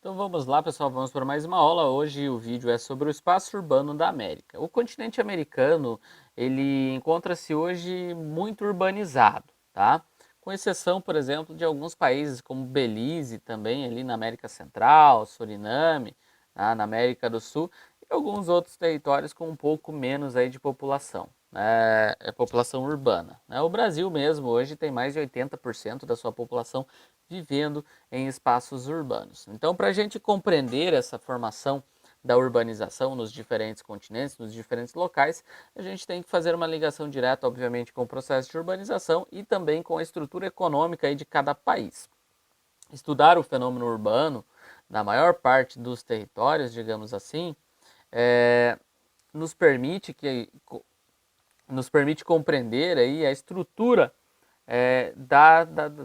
Então vamos lá, pessoal, vamos para mais uma aula. Hoje o vídeo é sobre o espaço urbano da América. O continente americano, ele encontra-se hoje muito urbanizado, tá? Com exceção, por exemplo, de alguns países como Belize, também ali na América Central, Suriname, tá? Na América do Sul, e alguns outros territórios com um pouco menos aí de população, né? É população urbana, né? O Brasil mesmo hoje tem mais de 80% da sua população vivendo em espaços urbanos. Então, para a gente compreender essa formação da urbanização nos diferentes continentes, nos diferentes locais, a gente tem que fazer uma ligação direta, obviamente, com o processo de urbanização e também com a estrutura econômica aí de cada país. Estudar o fenômeno urbano na maior parte dos territórios, digamos assim, é, nos permite compreender aí a estrutura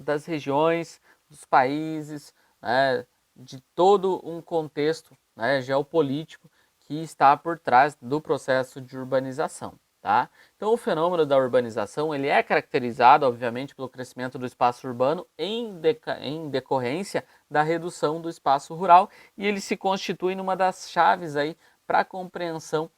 das regiões, dos países, né, de todo um contexto, né, geopolítico que está por trás do processo de urbanização. Tá? Então, o fenômeno da urbanização ele é caracterizado, obviamente, pelo crescimento do espaço urbano em decorrência da redução do espaço rural, e ele se constitui numa das chaves aí para a compreensão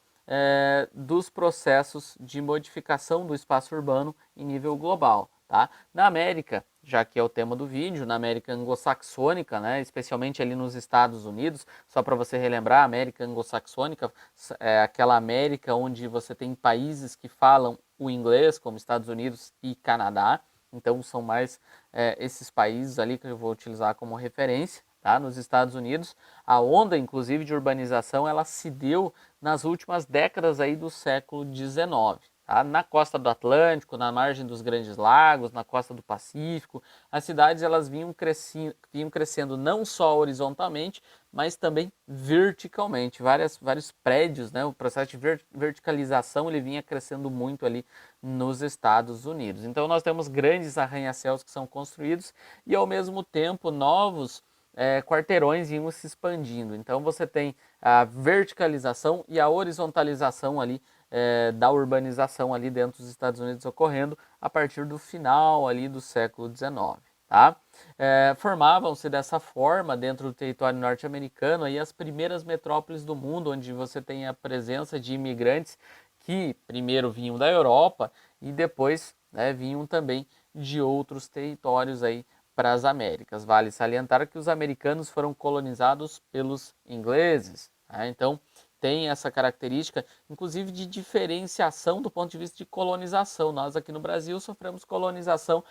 dos processos de modificação do espaço urbano em nível global. Tá? Na América, já que é o tema do vídeo, na América anglo-saxônica, né, especialmente ali nos Estados Unidos, só para você relembrar, a América anglo-saxônica é aquela América onde você tem países que falam o inglês, como Estados Unidos e Canadá, então são mais esses países ali que eu vou utilizar como referência. Tá? Nos Estados Unidos, a onda, inclusive, de urbanização, ela se deu nas últimas décadas aí do século XIX. Tá? Na costa do Atlântico, na margem dos Grandes Lagos, na costa do Pacífico, as cidades elas vinham crescendo não só horizontalmente, mas também verticalmente. Vários prédios, né? O processo de verticalização ele vinha crescendo muito ali nos Estados Unidos. Então nós temos grandes arranha-céus que são construídos e ao mesmo tempo novos quarteirões iam se expandindo. Então você tem a verticalização e a horizontalização ali da urbanização ali dentro dos Estados Unidos ocorrendo a partir do final ali do século XIX. Tá? Formavam-se dessa forma dentro do território norte-americano aí as primeiras metrópoles do mundo, onde você tem a presença de imigrantes que primeiro vinham da Europa e depois vinham também de outros territórios aí para as Américas. Vale salientar que os americanos foram colonizados pelos ingleses. Tá? Então, tem essa característica, inclusive de diferenciação do ponto de vista de colonização. Nós aqui no Brasil sofremos colonização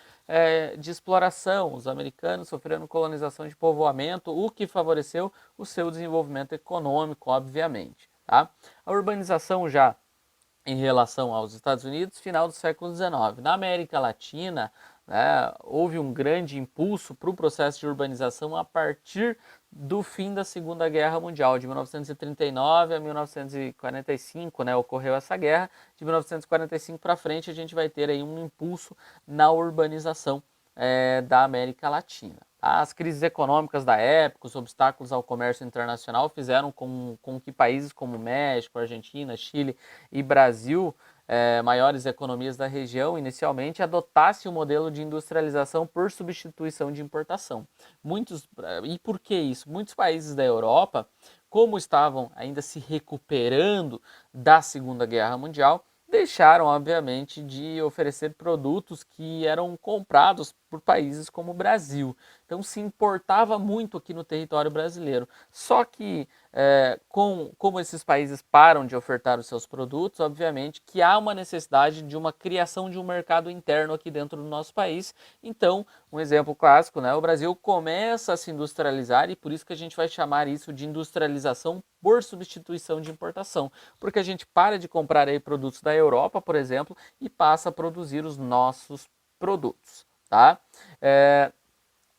de exploração, os americanos sofreram colonização de povoamento, o que favoreceu o seu desenvolvimento econômico, obviamente. Tá? A urbanização já em relação aos Estados Unidos, final do século XIX. Na América Latina, houve um grande impulso para o processo de urbanização a partir do fim da Segunda Guerra Mundial, de 1939 a 1945, ocorreu essa guerra. De 1945 para frente, a gente vai ter aí um impulso na urbanização da América Latina. As crises econômicas da época, os obstáculos ao comércio internacional fizeram com que países como México, Argentina, Chile e Brasil, maiores economias da região, inicialmente adotassem o modelo de industrialização por substituição de importação. E por que isso? Muitos países da Europa, como estavam ainda se recuperando da Segunda Guerra Mundial, deixaram, obviamente, de oferecer produtos que eram comprados por países como o Brasil. Então se importava muito aqui no território brasileiro. Só que, como esses países param de ofertar os seus produtos, obviamente que há uma necessidade de uma criação de um mercado interno aqui dentro do nosso país. Então, um exemplo clássico, o Brasil começa a se industrializar e por isso que a gente vai chamar isso de industrialização por substituição de importação, porque a gente para de comprar aí produtos da Europa, por exemplo, e passa a produzir os nossos produtos, tá?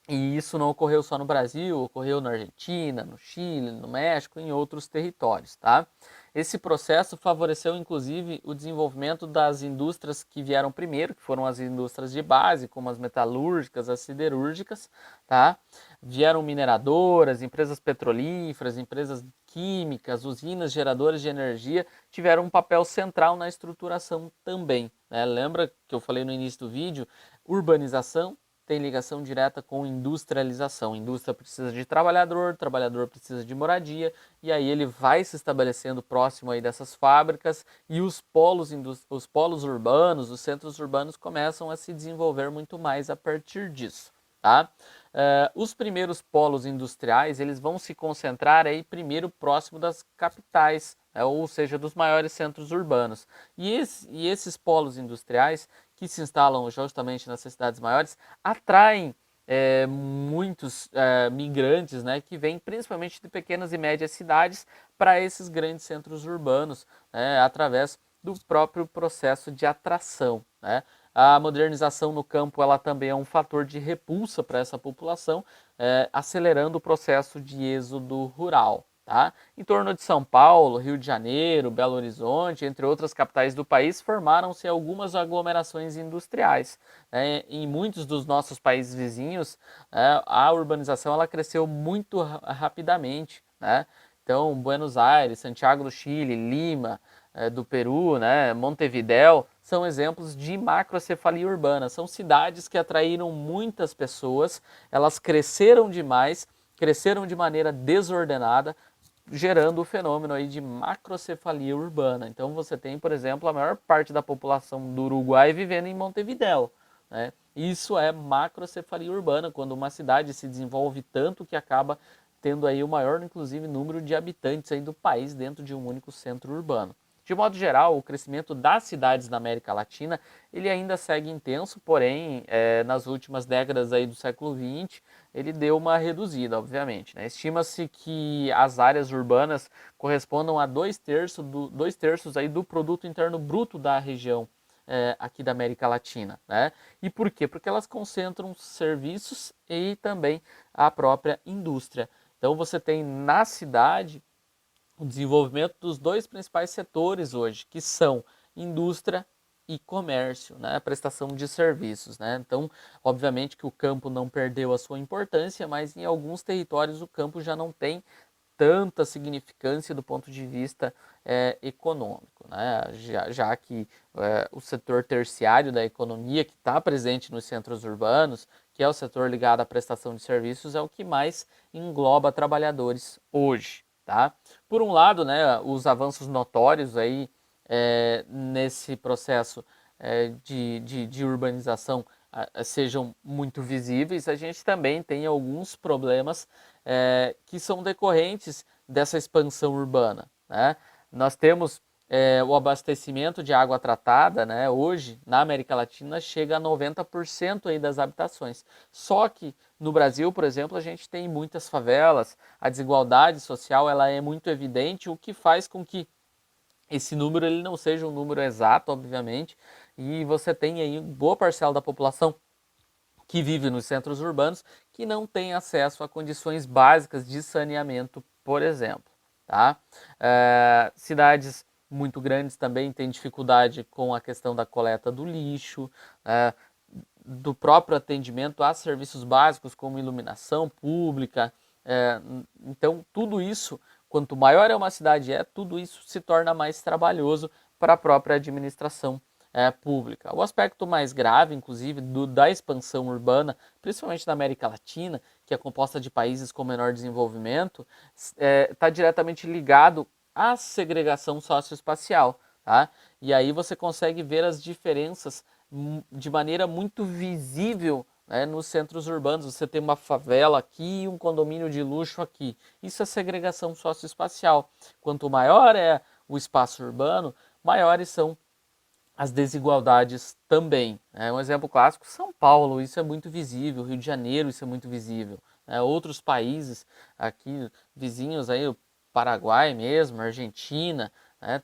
E isso não ocorreu só no Brasil, ocorreu na Argentina, no Chile, no México e em outros territórios, tá? Esse processo favoreceu, inclusive, o desenvolvimento das indústrias que vieram primeiro, que foram as indústrias de base, como as metalúrgicas, as siderúrgicas, tá? Vieram mineradoras, empresas petrolíferas, empresas químicas, usinas geradoras de energia, tiveram um papel central na estruturação também, né? Lembra que eu falei no início do vídeo? Urbanização tem ligação direta com industrialização. Indústria precisa de trabalhador, trabalhador precisa de moradia, e aí ele vai se estabelecendo próximo aí dessas fábricas, e os polos urbanos, os centros urbanos começam a se desenvolver muito mais a partir disso, tá? Os primeiros polos industriais, eles vão se concentrar aí primeiro próximo das capitais, ou seja, dos maiores centros urbanos. E esses polos industriais que se instalam justamente nessas cidades maiores atraem muitos migrantes, né, que vêm principalmente de pequenas e médias cidades para esses grandes centros urbanos, né, através do próprio processo de atração, né? A modernização no campo ela também é um fator de repulsa para essa população, acelerando o processo de êxodo rural. Tá? Em torno de São Paulo, Rio de Janeiro, Belo Horizonte, entre outras capitais do país, formaram-se algumas aglomerações industriais. Em muitos dos nossos países vizinhos, a urbanização ela cresceu muito rapidamente. Né? Então, Buenos Aires, Santiago do Chile, Lima, do Peru, né, Montevidéu, são exemplos de macrocefalia urbana. São cidades que atraíram muitas pessoas, elas cresceram demais, cresceram de maneira desordenada, gerando o fenômeno aí de macrocefalia urbana. Então você tem, por exemplo, a maior parte da população do Uruguai vivendo em Montevidéu. Né? Isso é macrocefalia urbana, quando uma cidade se desenvolve tanto que acaba tendo aí o maior, inclusive, número de habitantes aí do país dentro de um único centro urbano. De modo geral, o crescimento das cidades na América Latina ele ainda segue intenso, porém, nas últimas décadas aí do século XX, ele deu uma reduzida, obviamente. Né? Estima-se que as áreas urbanas correspondam a 2/3 aí do produto interno bruto da região aqui da América Latina. Né? E por quê? Porque elas concentram serviços e também a própria indústria. Então você tem na cidade o desenvolvimento dos dois principais setores hoje, que são indústria e comércio, né? A prestação de serviços. Né? Então, obviamente que o campo não perdeu a sua importância, mas em alguns territórios o campo já não tem tanta significância do ponto de vista econômico, né? Já que o setor terciário da economia, que está presente nos centros urbanos, que é o setor ligado à prestação de serviços, é o que mais engloba trabalhadores hoje. Tá? Por um lado, né, os avanços notórios aí, nesse processo de urbanização sejam muito visíveis, a gente também tem alguns problemas que são decorrentes dessa expansão urbana. Né? Nós temos o abastecimento de água tratada, né, hoje na América Latina chega a 90% aí das habitações. Só que no Brasil, por exemplo, a gente tem muitas favelas, a desigualdade social ela é muito evidente, o que faz com que esse número ele não seja um número exato, obviamente, e você tem aí boa parcela da população que vive nos centros urbanos que não tem acesso a condições básicas de saneamento, por exemplo. Tá? Cidades muito grandes também têm dificuldade com a questão da coleta do lixo, do próprio atendimento a serviços básicos como iluminação pública. Então, tudo isso, quanto maior é uma cidade tudo isso se torna mais trabalhoso para a própria administração pública. O aspecto mais grave, inclusive, da expansão urbana, principalmente na América Latina, que é composta de países com menor desenvolvimento, está diretamente ligado à segregação socioespacial. Tá? E aí você consegue ver as diferenças de maneira muito visível, né, nos centros urbanos. Você tem uma favela aqui e um condomínio de luxo aqui. Isso é segregação socioespacial. Quanto maior é o espaço urbano, maiores são as desigualdades também. Um exemplo clássico, São Paulo, isso é muito visível, Rio de Janeiro, isso é muito visível. Outros países aqui, vizinhos aí, o Paraguai mesmo, Argentina,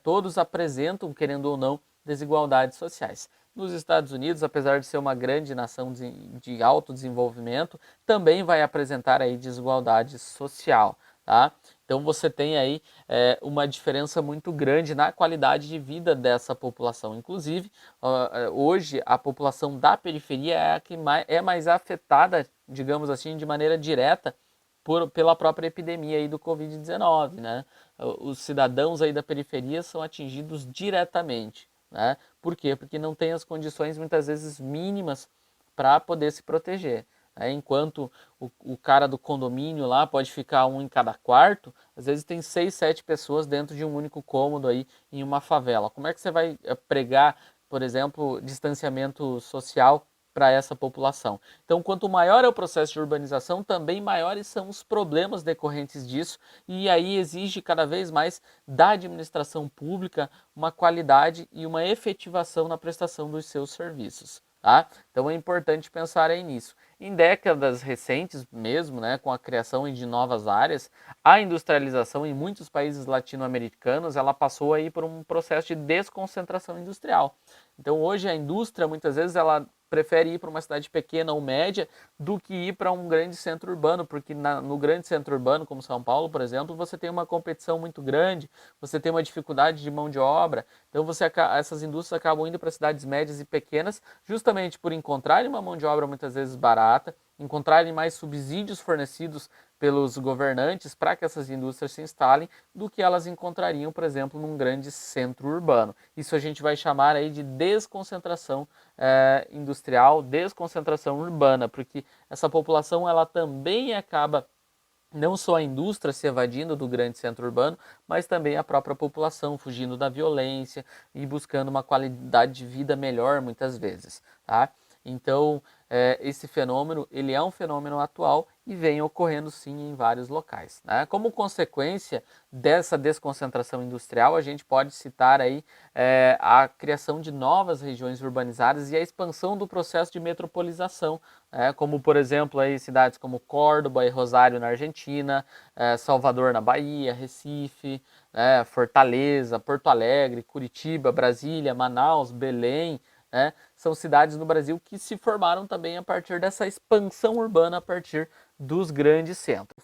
todos apresentam, querendo ou não, desigualdades sociais. Nos Estados Unidos, apesar de ser uma grande nação de alto desenvolvimento, também vai apresentar aí desigualdade social. Tá? Então você tem aí uma diferença muito grande na qualidade de vida dessa população. Inclusive, hoje a população da periferia é a que é mais afetada, digamos assim, de maneira direta pela própria epidemia aí do Covid-19. Né? Os cidadãos aí da periferia são atingidos diretamente. Né? Por quê? Porque não tem as condições muitas vezes mínimas para poder se proteger. Enquanto o cara do condomínio lá pode ficar um em cada quarto, às vezes tem 6, 7 pessoas dentro de um único cômodo aí em uma favela. Como é que você vai pregar, por exemplo, distanciamento social para essa população? Então, quanto maior é o processo de urbanização, também maiores são os problemas decorrentes disso, e aí exige cada vez mais da administração pública uma qualidade e uma efetivação na prestação dos seus serviços. Tá? Então é importante pensar aí nisso. Em décadas recentes mesmo, com a criação de novas áreas, a industrialização em muitos países latino-americanos, ela passou aí por um processo de desconcentração industrial. Então hoje a indústria, muitas vezes, ela prefere ir para uma cidade pequena ou média do que ir para um grande centro urbano, porque no grande centro urbano, como São Paulo, por exemplo, você tem uma competição muito grande, você tem uma dificuldade de mão de obra, então essas indústrias acabam indo para cidades médias e pequenas, justamente por encontrarem uma mão de obra muitas vezes barata, encontrarem mais subsídios fornecidos pelos governantes para que essas indústrias se instalem do que elas encontrariam, por exemplo, num grande centro urbano. Isso a gente vai chamar aí de desconcentração industrial, desconcentração urbana, porque essa população ela também acaba não só a indústria se evadindo do grande centro urbano, mas também a própria população fugindo da violência e buscando uma qualidade de vida melhor muitas vezes, tá? Então, esse fenômeno, ele é um fenômeno atual e vem ocorrendo sim em vários locais, né? Como consequência dessa desconcentração industrial, a gente pode citar aí a criação de novas regiões urbanizadas e a expansão do processo de metropolização, como por exemplo aí cidades como Córdoba e Rosário na Argentina, Salvador na Bahia, Recife, Fortaleza, Porto Alegre, Curitiba, Brasília, Manaus, Belém, são cidades no Brasil que se formaram também a partir dessa expansão urbana a partir dos grandes centros.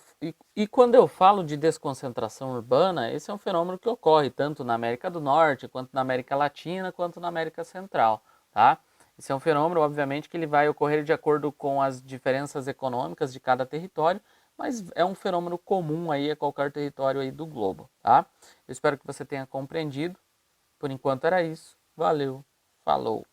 E quando eu falo de desconcentração urbana, esse é um fenômeno que ocorre tanto na América do Norte, quanto na América Latina, quanto na América Central, tá? Esse é um fenômeno, obviamente, que ele vai ocorrer de acordo com as diferenças econômicas de cada território, mas é um fenômeno comum aí a qualquer território aí do globo, tá? Eu espero que você tenha compreendido. Por enquanto era isso. Valeu, falou!